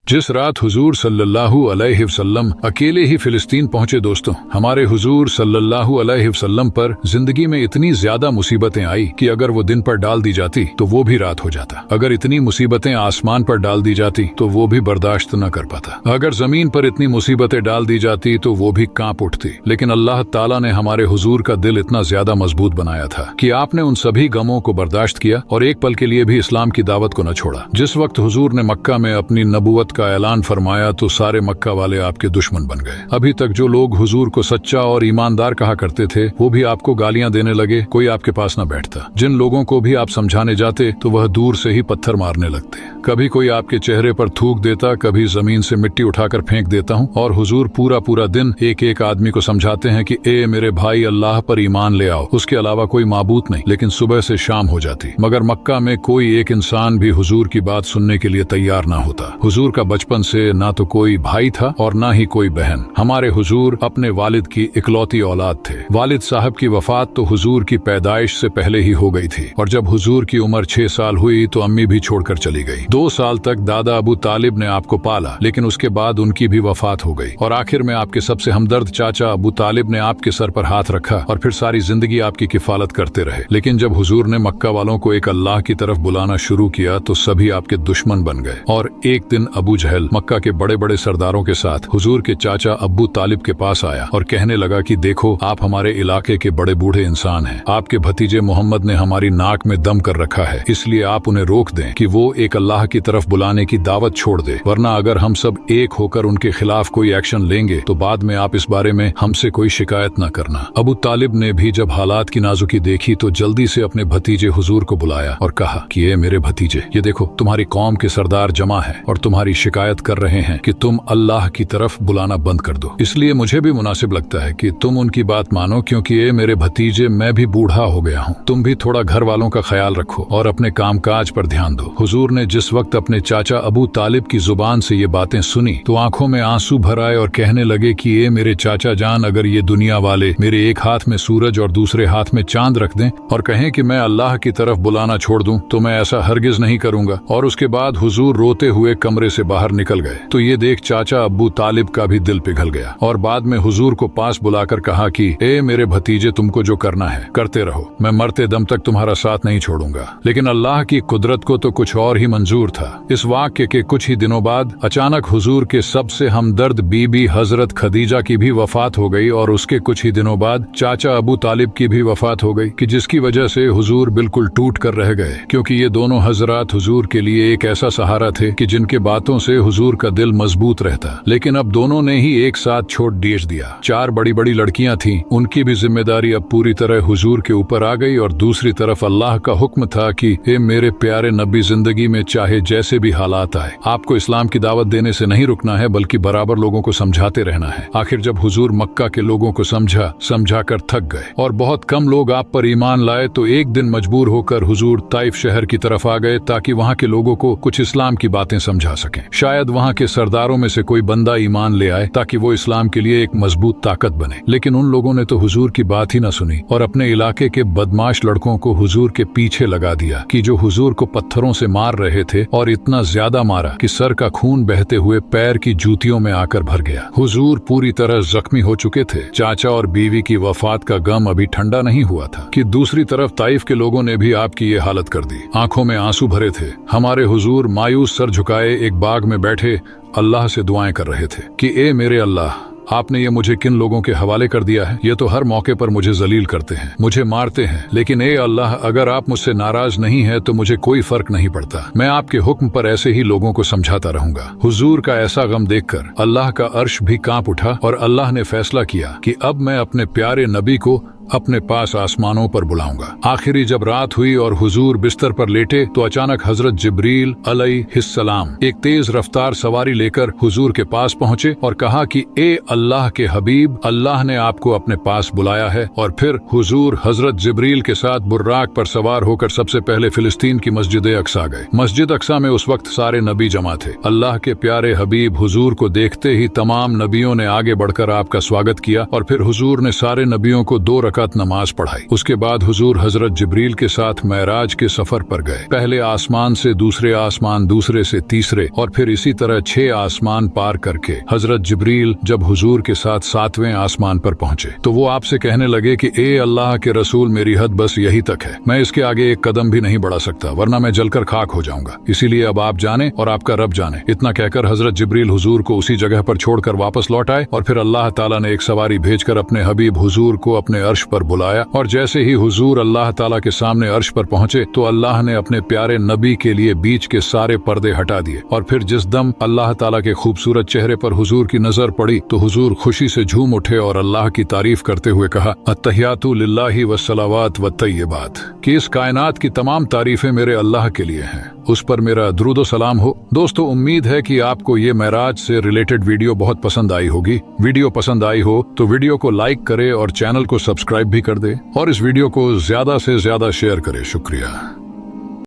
जिस रात हुजूर सल्लल्लाहु अलैहि वसल्लम अकेले ही फिलिस्तीन पहुंचे दोस्तों, हमारे हुजूर सल्लल्लाहु अलैहि वसल्लम पर जिंदगी में इतनी ज्यादा मुसीबतें आई कि अगर वो दिन पर डाल दी जाती तो वो भी रात हो जाता। अगर इतनी मुसीबतें आसमान पर डाल दी जाती तो वो भी बर्दाश्त न कर पाता। अगर जमीन पर इतनी मुसीबतें डाल दी जाती तो वो भी कांप उठती। लेकिन अल्लाह ताला ने हमारे हुजूर का दिल इतना ज्यादा मजबूत बनाया था कि आपने उन सभी गमों को बर्दाश्त किया और एक पल के लिए भी इस्लाम की दावत को न छोड़ा। जिस वक्त हुजूर ने मक्का में अपनी नबूवत का ऐलान फरमाया तो सारे मक्का वाले आपके दुश्मन बन गए। अभी तक जो लोग हुजूर को सच्चा और ईमानदार कहा करते थे वो भी आपको गालियां देने लगे, कोई आपके पास न बैठता। जिन लोगों को भी आप समझाने जाते तो वह दूर से ही पत्थर मारने लगते। कभी कोई आपके चेहरे पर थूक देता, कभी जमीन से मिट्टी उठाकर फेंक देता हूँ। और हुजूर पूरा पूरा दिन एक एक आदमी को समझाते हैं कि ए मेरे भाई, अल्लाह पर ईमान ले आओ, उसके अलावा कोई माबूद नहीं। लेकिन सुबह से शाम हो जाती मगर मक्का में कोई एक इंसान भी हुजूर की बात सुनने के लिए तैयार ना होता। हुजूर का बचपन से ना तो कोई भाई था और ना ही कोई बहन। हमारे हुजूर अपने वालिद की इकलौती औलाद थे। वालिद साहब की वफात तो हुजूर की पैदाइश से पहले ही हो गई थी और जब हुजूर की उम्र 6 साल हुई तो अम्मी भी छोड़कर चली गई। 2 साल तक दादा अबू तालिब ने आपको पाला, लेकिन उसके बाद उनकी भी वफात हो गई और आखिर में आपके सबसे हमदर्द चाचा अबू तालिब ने आपके सर पर हाथ रखा और फिर सारी जिंदगी आपकी किफालत करते रहे। लेकिन जब हुजूर ने मक्का वालों को एक अल्लाह की तरफ बुलाना शुरू किया तो सभी आपके दुश्मन बन गए। और एक दिन अबू जहल मक्का के बड़े बड़े सरदारों के साथ हुजूर के चाचा अबू तालिब के पास आया और कहने लगा कि देखो, आप हमारे इलाके के बड़े बूढ़े इंसान हैं। आपके भतीजे मोहम्मद ने हमारी नाक में दम कर रखा है, इसलिए आप उन्हें रोक दें कि वो एक अल्लाह की तरफ बुलाने की दावत छोड़ दे, वरना अगर हम सब एक होकर उनके खिलाफ कोई एक्शन लेंगे तो बाद में आप इस बारे में हमसे कोई शिकायत न करना। अबू तालिब ने भी जब हालात की नाजुकी देखी तो जल्दी से अपने भतीजे हुजूर को बुलाया और कहा कि ये मेरे भतीजे, ये देखो तुम्हारी कौम के सरदार जमा है और तुम्हारी शिकायत कर रहे हैं कि तुम अल्लाह की तरफ बुलाना बंद कर दो। इसलिए मुझे भी मुनासिब लगता है कि तुम उनकी बात मानो, क्योंकि ये मेरे भतीजे, मैं भी बूढ़ा हो गया हूँ। तुम भी थोड़ा घर वालों का ख्याल रखो और अपने कामकाज पर ध्यान दो। हुजूर ने जिस वक्त अपने चाचा अबू तालिब की जुबान से ये बातें सुनी तो आंखों में आंसू भर आए और कहने लगे कि ये मेरे चाचा जान, अगर ये दुनिया वाले मेरे एक हाथ में सूरज और दूसरे हाथ में चांद रख दें और कहें कि मैं अल्लाह की तरफ बुलाना छोड़ दूं तो मैं ऐसा हरगिज नहीं करूंगा। और उसके बाद हुजूर रोते हुए कमरे से बाहर निकल गए। तो ये देख चाचा अबू तालिब का भी दिल पिघल गया और बाद में हुजूर को पास बुलाकर कहा कि ए मेरे भतीजे, तुमको जो करना है करते रहो, मैं मरते दम तक तुम्हारा साथ नहीं छोड़ूंगा। लेकिन अल्लाह की कुदरत को तो कुछ और ही मंजूर था। इस वाक्य के कुछ ही दिनों बाद अचानक हुजूर के सबसे हमदर्द बीबी हजरत खदीजा की भी वफात हो गई और उसके कुछ ही दिनों बाद चाचा अबू तालिब की भी वफात हो गई, कि जिसकी वजह से हुजूर बिल्कुल टूट कर रह गए, क्योंकि ये दोनों हजरात हुजूर के लिए एक ऐसा सहारा थे कि जिनके बातों से हुजूर का दिल मजबूत रहता। लेकिन अब दोनों ने ही एक साथ छोड़ दिया। 4 बड़ी बड़ी लड़कियां थीं, उनकी भी जिम्मेदारी अब पूरी तरह हुजूर के ऊपर आ गई और दूसरी तरफ अल्लाह का हुक्म था कि ए मेरे प्यारे नबी, जिंदगी में चाहे जैसे भी हालात आए आपको इस्लाम की दावत देने से नहीं रुकना है, बल्कि बराबर लोगों को समझाते रहना है। आखिर जब हुजूर मक्का के लोगों को समझा कर थक गए और बहुत कम लोग आप पर ईमान लाए तो एक दिन मजबूर होकर हुजूर ताइफ शहर की तरफ आ गए ताकि वहाँ के लोगों को कुछ इस्लाम की बातें समझा सकें। शायद वहाँ के सरदारों में से कोई बंदा ईमान ले आए ताकि वो इस्लाम के लिए एक मजबूत ताकत बने। लेकिन उन लोगों ने तो हुजूर की बात ही न सुनी और अपने इलाके के बदमाश लड़कों को हुजूर के पीछे लगा दिया कि जो हुजूर को पत्थरों से मार रहे थे और इतना ज्यादा मारा कि सर का खून बहते हुए पैर की जूतियों में आकर भर गया। हुजूर पूरी तरह जख्मी हो चुके थे। चाचा और बीवी की वफात का गम अभी ठंडा नहीं हुआ था कि दूसरी तरफ ताइफ के लोगों ने भी आपकी ये हालत कर दी। आंखों में आंसू भरे थे। हमारे हुजूर मायूस सर झुकाए एक बाग में बैठे अल्लाह से दुआएं कर रहे थे कि ए मेरे अल्लाह, आपने ये मुझे किन लोगों के हवाले कर दिया है? ये तो हर मौके पर मुझे जलील करते हैं, मुझे मारते हैं, लेकिन ए अल्लाह, अगर आप मुझसे नाराज नहीं है तो मुझे कोई फर्क नहीं पड़ता। मैं आपके हुक्म पर ऐसे ही लोगों को समझाता रहूंगा। हुजूर का ऐसा गम देखकर अल्लाह का अर्श भी कांप उठा और अल्लाह ने फैसला किया कि अब मैं अपने प्यारे नबी को अपने पास आसमानों पर बुलाऊंगा। आखिरी जब रात हुई और हुजूर बिस्तर पर लेटे तो अचानक हजरत जिब्रील अलैहिस्सलाम एक तेज रफ्तार सवारी लेकर हुजूर के पास पहुंचे और कहा कि ए अल्लाह के हबीब, अल्लाह ने आपको अपने पास बुलाया है। और फिर हुजूर हजरत जिब्रील के साथ बुर्राक पर सवार होकर सबसे पहले फिलिस्तीन की मस्जिद अक्सा गए। मस्जिद अक्सा में उस वक्त सारे नबी जमा थे। अल्लाह के प्यारे हबीब हुजूर को देखते ही तमाम नबियों ने आगे बढ़कर आपका स्वागत किया और फिर हुजूर ने सारे नबियों को 2 रकात नमाज पढ़ाई। उसके बाद हुजूर हजरत जिब्रील के साथ मेराज के सफर पर गए। पहले आसमान से दूसरे आसमान, दूसरे से तीसरे, और फिर इसी तरह 6 आसमान पार करके हजरत जिब्रील जब हुजूर के साथ 7वें आसमान पर पहुंचे तो वो आपसे कहने लगे कि ए अल्लाह के रसूल, मेरी हद बस यही तक है, मैं इसके आगे एक कदम भी नहीं बढ़ा सकता, वरना मैं जलकर खाक हो जाऊंगा। इसीलिए अब आप जाने और आपका रब जाने। इतना कहकर हजरत जिब्रील हुजूर को उसी जगह पर छोड़कर वापस लौट आए और फिर अल्लाह ताला ने एक सवारी भेजकर अपने हबीब हुजूर को अपने अर्श पर बुलाया। और जैसे ही हुजूर अल्लाह ताला के सामने अर्श पर पहुंचे तो अल्लाह ने अपने प्यारे नबी के लिए बीच के सारे पर्दे हटा दिए। और फिर जिस दम अल्लाह ताला के खूबसूरत चेहरे पर हुजूर की नजर पड़ी तो हुजूर खुशी से झूम उठे और अल्लाह की तारीफ करते हुए कहा, अत्तहियातु लिल्लाहि वस्सलावात वत्तय्यिबात, कि इस कायनात की तमाम तारीफें मेरे अल्लाह के लिए हैं, उस पर मेरा दुरूद व सलाम हो। दोस्तों, उम्मीद है कि आपको ये मेराज से रिलेटेड वीडियो बहुत पसंद आई होगी। वीडियो पसंद आई हो तो वीडियो को लाइक करे और चैनल को सब्सक्राइब भी कर दे और इस वीडियो को ज्यादा से ज्यादा शेयर करे। शुक्रिया।